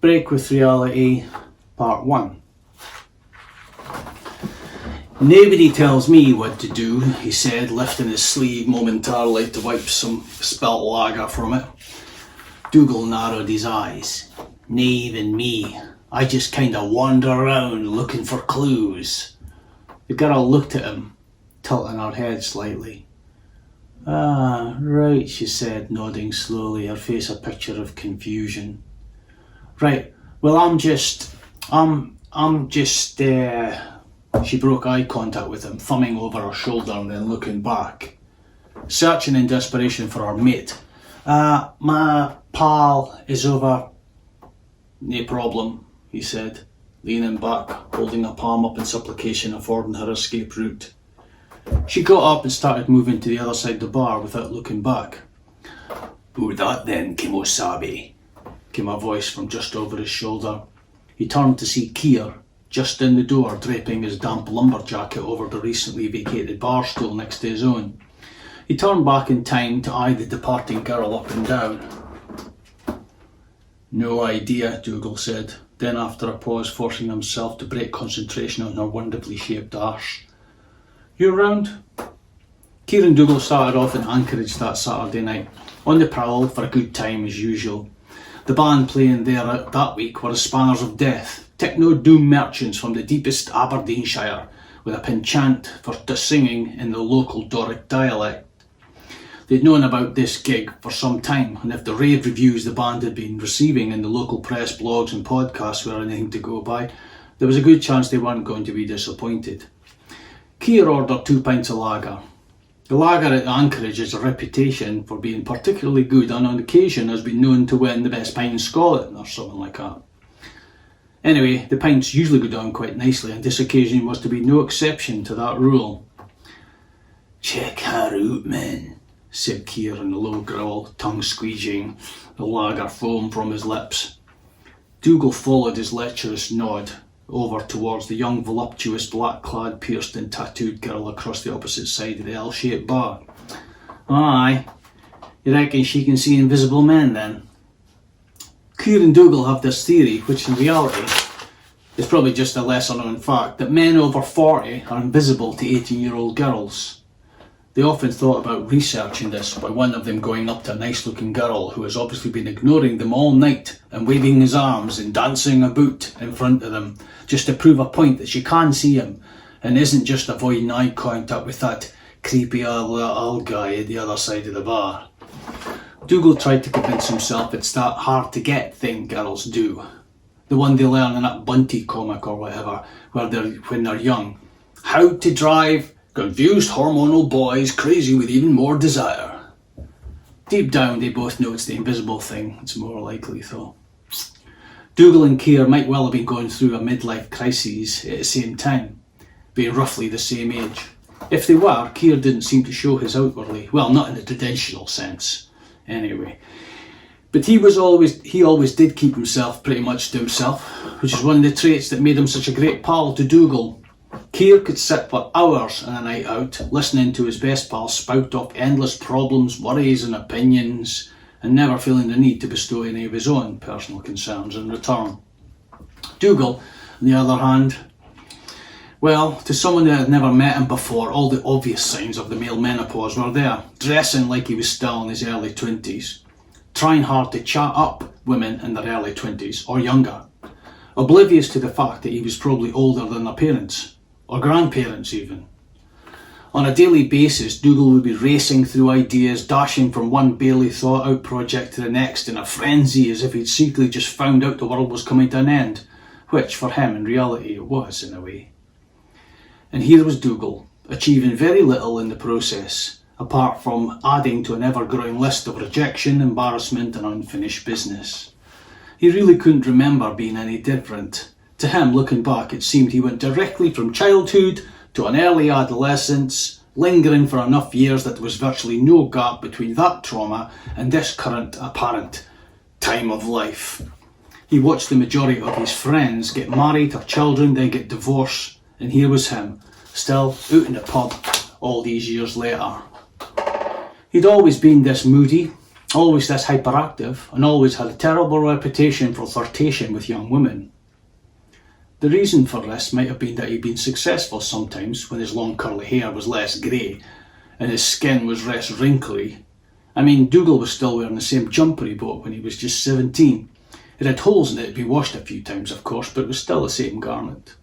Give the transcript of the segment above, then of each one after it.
Break with Reality, Part 1. Nobody tells me what to do, he said, lifting his sleeve momentarily to wipe some spilt lager from it. Dougal narrowed his eyes. Nave and me. I just kinda wander around looking for clues. The girl looked at him, tilting her head slightly. Ah, right, she said, nodding slowly, her face a picture of confusion. Right, well She broke eye contact with him, thumbing over her shoulder and then looking back. Searching in desperation for her mate. My pal is over. No problem, he said, leaning back, holding a palm up in supplication, affording her escape route. She got up and started moving to the other side of the bar without looking back. Who that then, Kimosabe? Came a voice from just over his shoulder. He turned to see Keir, just in the door, draping his damp lumber jacket over the recently vacated bar stool next to his own. He turned back in time to eye the departing girl up and down. No idea, Dougal said, then after a pause forcing himself to break concentration on her wonderfully shaped arse. You around? Keir and Dougal started off in Anchorage that Saturday night, on the prowl for a good time as usual. The band playing there that week were the Spanners of Death, techno doom merchants from the deepest Aberdeenshire, with a penchant for singing in the local Doric dialect. They'd known about this gig for some time, and if the rave reviews the band had been receiving in the local press, blogs and podcasts were anything to go by, there was a good chance they weren't going to be disappointed. Keir ordered 2 pints of lager. The lager at Anchorage has a reputation for being particularly good and on occasion has been known to win the best pint in Scotland or something like that. Anyway, the pints usually go down quite nicely and this occasion was to be no exception to that rule. Check her out, man, said Keir in a low growl, tongue squeegeing the lager foam from his lips. Dougal followed his lecherous nod over towards the young, voluptuous, black-clad, pierced and tattooed girl across the opposite side of the L-shaped bar. Aye, you reckon she can see invisible men then? Keir and Dougal have this theory, which in reality is probably just a lesser-known fact, that men over 40 are invisible to 18-year-old girls. They often thought about researching this by one of them going up to a nice-looking girl who has obviously been ignoring them all night and waving his arms and dancing about in front of them, just to prove a point that she can see him and isn't just avoiding eye contact with that creepy old guy at the other side of the bar. Dougal tried to convince himself it's that hard to get thing girls do. The one they learn in that Bunty comic or whatever, when they're young. How to drive confused hormonal boys crazy with even more desire. Deep down they both know it's the invisible thing, it's more likely though. Dougal and Keir might well have been going through a midlife crisis at the same time, being roughly the same age. If they were, Keir didn't seem to show his outwardly, well, not in the traditional sense, anyway. But he always did keep himself pretty much to himself, which is one of the traits that made him such a great pal to Dougal. Keir could sit for hours on a night out, listening to his best pal spout off endless problems, worries and opinions, and never feeling the need to bestow any of his own personal concerns in return. Dougal, on the other hand, well, to someone that had never met him before, all the obvious signs of the male menopause were there, dressing like he was still in his early 20s, trying hard to chat up women in their early 20s or younger, oblivious to the fact that he was probably older than their parents, or grandparents even. On a daily basis, Dougal would be racing through ideas, dashing from one barely thought out project to the next in a frenzy as if he'd secretly just found out the world was coming to an end, which for him in reality it was in a way. And here was Dougal, achieving very little in the process, apart from adding to an ever-growing list of rejection, embarrassment and unfinished business. He really couldn't remember being any different. To him, looking back, it seemed he went directly from childhood to an early adolescence, lingering for enough years that there was virtually no gap between that trauma and this current apparent time of life. He watched the majority of his friends get married, have children, then get divorced, and here was him, still out in the pub all these years later. He'd always been this moody, always this hyperactive, and always had a terrible reputation for flirtation with young women. The reason for this might have been that he'd been successful sometimes when his long curly hair was less grey and his skin was less wrinkly. I mean, Dougal was still wearing the same jumper he bought when he was just 17. It had holes in it, it'd been washed a few times of course, but it was still the same garment.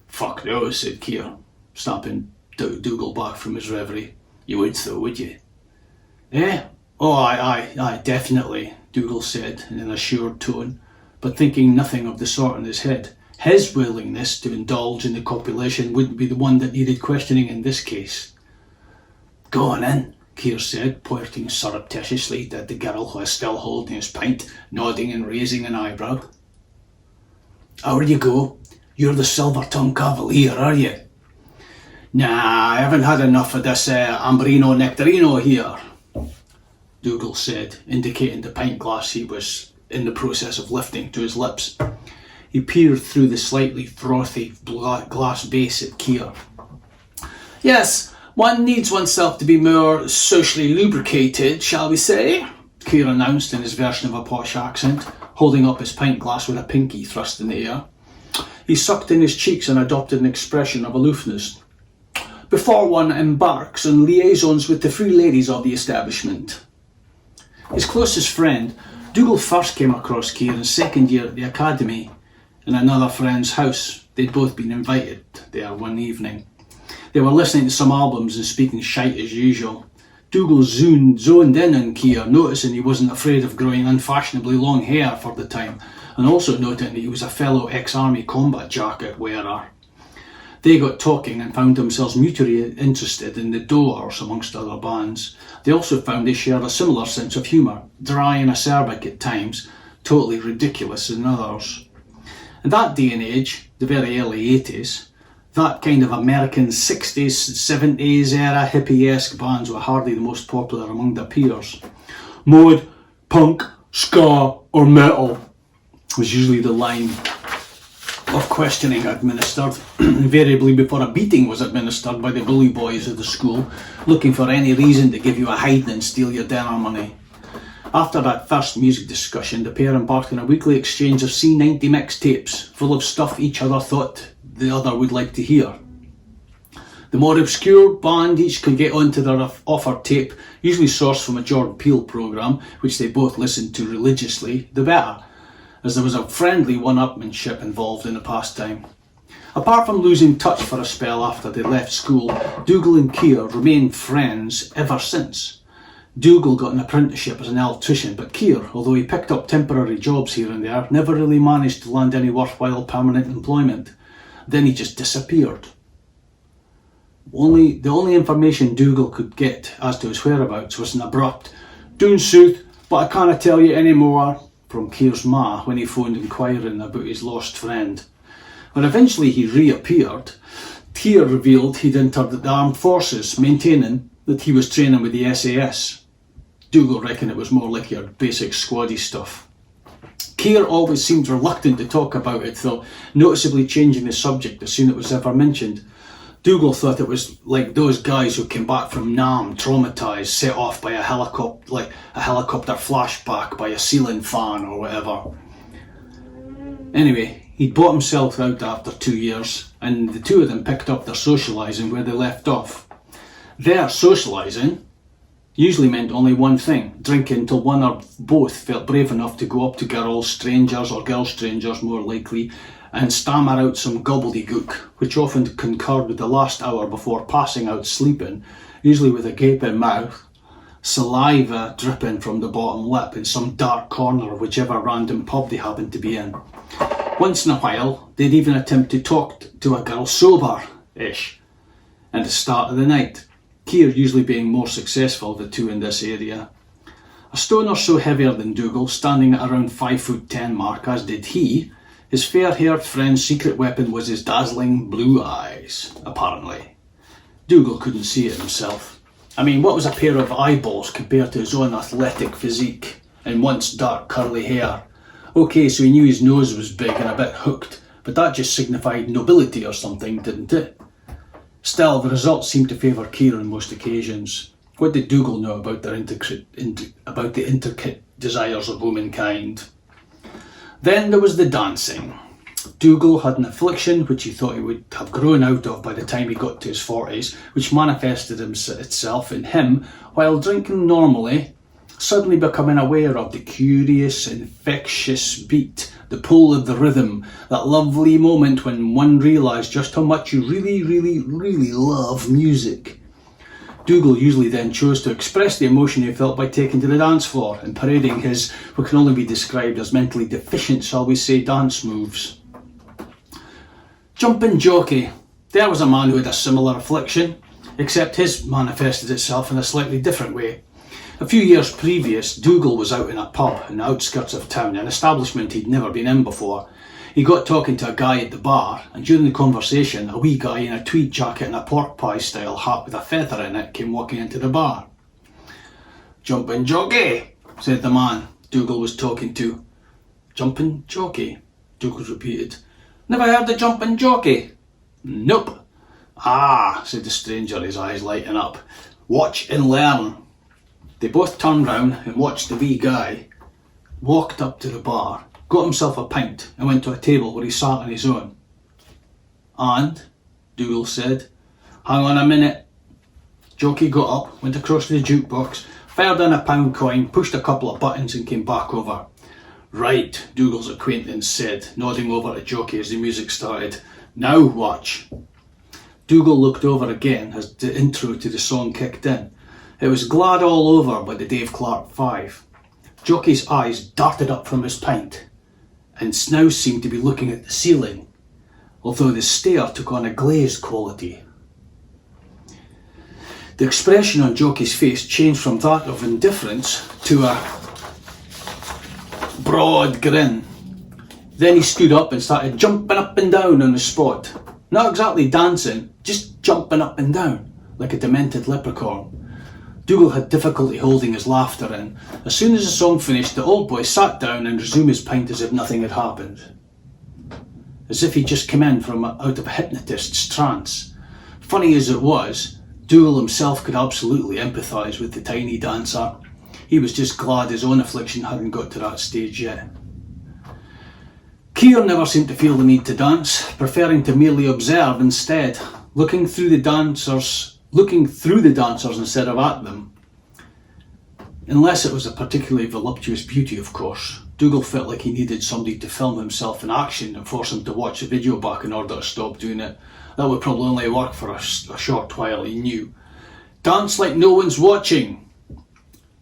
"Fuck no," said Keir, snapping Dougal back from his reverie. "You would though, would you?" "Eh? Oh, aye, definitely," Dougal said in an assured tone, but thinking nothing of the sort in his head. His willingness to indulge in the copulation wouldn't be the one that needed questioning in this case. "Go on in," Keir said, pointing surreptitiously at the girl who was still holding his pint, nodding and raising an eyebrow. "Out you go. You're the silver-tongued cavalier, are you?" "Nah, I haven't had enough of this Ambrino Nectarino here," Dougal said, indicating the pint glass he was in the process of lifting to his lips. He peered through the slightly frothy glass base at Keir. "Yes, one needs oneself to be more socially lubricated, shall we say?" Keir announced in his version of a posh accent, holding up his pint glass with a pinky thrust in the air. He sucked in his cheeks and adopted an expression of aloofness. "Before one embarks on liaisons with the free ladies of the establishment." His closest friend, Dougal first came across Keir in second year at the academy in another friend's house. They'd both been invited there one evening. They were listening to some albums and speaking shite as usual. Dougal zoned in on Keir, noticing he wasn't afraid of growing unfashionably long hair for the time, and also noting that he was a fellow ex-army combat jacket wearer. They got talking and found themselves mutually interested in the Doors, amongst other bands. They also found they shared a similar sense of humour, dry and acerbic at times, totally ridiculous in others. In that day and age, the very early 80s, that kind of American 60s, 70s era hippie-esque bands were hardly the most popular among their peers. Mod, punk, ska or metal was usually the line of questioning administered, invariably before a beating was administered by the bully boys of the school, looking for any reason to give you a hiding and steal your dinner money. After that first music discussion, the pair embarked on a weekly exchange of C90 mixtapes, full of stuff each other thought the other would like to hear. The more obscure band each could get onto their offered tape, usually sourced from a Jordan Peele programme, which they both listened to religiously, the better, as there was a friendly one-upmanship involved in the pastime. Apart from losing touch for a spell after they left school, Dougal and Keir remained friends ever since. Dougal got an apprenticeship as an electrician, but Keir, although he picked up temporary jobs here and there, never really managed to land any worthwhile permanent employment. Then he just disappeared. The only information Dougal could get as to his whereabouts was an abrupt "Doon south, but I can't tell you any more" from Keir's ma when he phoned inquiring about his lost friend. When eventually he reappeared, Keir revealed he'd entered the armed forces, maintaining that he was training with the SAS. Dougal reckoned it was more like your basic squaddy stuff. Keir always seemed reluctant to talk about it, though, noticeably changing the subject as soon as it was ever mentioned. Dougal thought it was like those guys who came back from Nam traumatised, set off by a helicopter flashback by a ceiling fan or whatever. Anyway, he'd bought himself out after 2 years, and the two of them picked up their socialising where they left off. Their socialising usually meant only one thing: drinking till one or both felt brave enough to go up to girls, strangers or girl strangers more likely, and stammer out some gobbledygook, which often concurred with the last hour before passing out sleeping, usually with a gaping mouth, saliva dripping from the bottom lip in some dark corner of whichever random pub they happened to be in. Once in a while, they'd even attempt to talk to a girl sober-ish at the start of the night, Keir usually being more successful of the two in this area. A stone or so heavier than Dougal, standing at around 5'10" mark, as did he, his fair-haired friend's secret weapon was his dazzling blue eyes, apparently. Dougal couldn't see it himself. I mean, what was a pair of eyeballs compared to his own athletic physique and once dark curly hair? Okay, so he knew his nose was big and a bit hooked, but that just signified nobility or something, didn't it? Still, the results seemed to favour Keir on most occasions. What did Dougal know about the intricate desires of womankind? Then there was the dancing. Dougal had an affliction which he thought he would have grown out of by the time he got to his 40s, which manifested itself in him, while drinking normally, suddenly becoming aware of the curious, infectious beat, the pull of the rhythm, that lovely moment when one realised just how much you really, really, really love music. Dougal usually then chose to express the emotion he felt by taking to the dance floor and parading his, what can only be described as mentally deficient, shall we say, dance moves. Jumping jockey. There was a man who had a similar affliction, except his manifested itself in a slightly different way. A few years previous, Dougal was out in a pub in the outskirts of town, an establishment he'd never been in before. He got talking to a guy at the bar, and during the conversation, a wee guy in a tweed jacket and a pork pie style hat with a feather in it came walking into the bar. "Jumping jockey," said the man Dougal was talking to. "Jumping jockey," Dougal repeated. "Never heard of jumping jockey?" "Nope." "Ah," said the stranger, his eyes lighting up. "Watch and learn." They both turned round and watched the wee guy, walked up to the bar, got himself a pint and went to a table where he sat on his own. "And?" Dougal said. "Hang on a minute." Jockey got up, went across to the jukebox, fired in a £1 coin, pushed a couple of buttons and came back over. "Right," Dougal's acquaintance said, nodding over to Jockey as the music started. "Now watch." Dougal looked over again as the intro to the song kicked in. It was Glad All Over by the Dave Clark 5. Jockey's eyes darted up from his pint and now seemed to be looking at the ceiling, although the stare took on a glazed quality. The expression on Jockey's face changed from that of indifference to a broad grin. Then he stood up and started jumping up and down on the spot. Not exactly dancing, just jumping up and down, like a demented leprechaun. Dougal had difficulty holding his laughter in. As soon as the song finished, the old boy sat down and resumed his pint as if nothing had happened. As if he'd just come in from out of a hypnotist's trance. Funny as it was, Dougal himself could absolutely empathise with the tiny dancer. He was just glad his own affliction hadn't got to that stage yet. Keir never seemed to feel the need to dance, preferring to merely observe instead, looking through the dancers instead of at them. Unless it was a particularly voluptuous beauty, of course. Dougal felt like he needed somebody to film himself in action and force him to watch the video back in order to stop doing it. That would probably only work for a short while, he knew. Dance like no one's watching,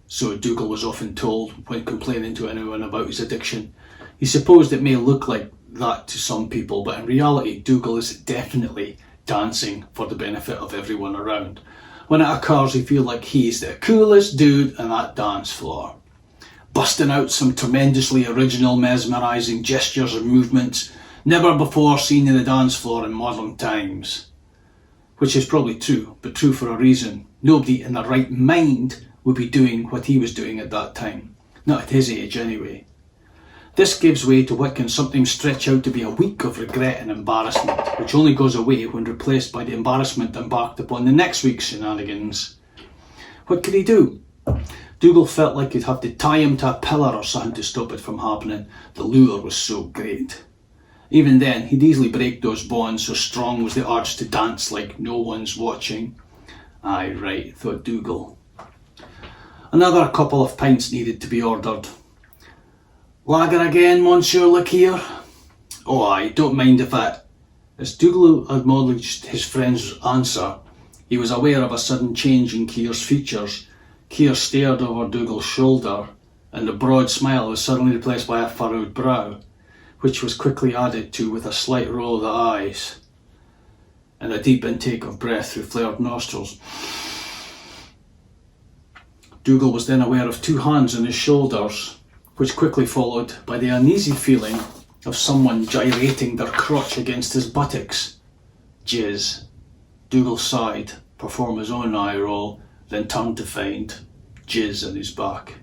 so Dougal was often told when complaining to anyone about his addiction. He supposed it may look like that to some people, but in reality Dougal is definitely dancing for the benefit of everyone around. When it occurs, he feels like he's the coolest dude on that dance floor, busting out some tremendously original, mesmerising gestures and movements never before seen in the dance floor in modern times. Which is probably true, but true for a reason. Nobody in their right mind would be doing what he was doing at that time. Not at his age, anyway. This gives way to what can sometimes stretch out to be a week of regret and embarrassment, which only goes away when replaced by the embarrassment embarked upon the next week's shenanigans. What could he do? Dougal felt like he'd have to tie him to a pillar or something to stop it from happening. The lure was so great. Even then, he'd easily break those bonds, so strong was the urge to dance like no one's watching. Aye, right, thought Dougal. Another couple of pints needed to be ordered. "Lager again, Monsieur le Keir?" "Oh aye, don't mind if I..." As Dougal acknowledged his friend's answer, he was aware of a sudden change in Keir's features. Keir stared over Dougal's shoulder, and the broad smile was suddenly replaced by a furrowed brow, which was quickly added to with a slight roll of the eyes and a deep intake of breath through flared nostrils. Dougal was then aware of two hands on his shoulders, which quickly followed by the uneasy feeling of someone gyrating their crotch against his buttocks. Jizz. Dougal sighed, performed his own eye roll, then turned to find jizz on his back.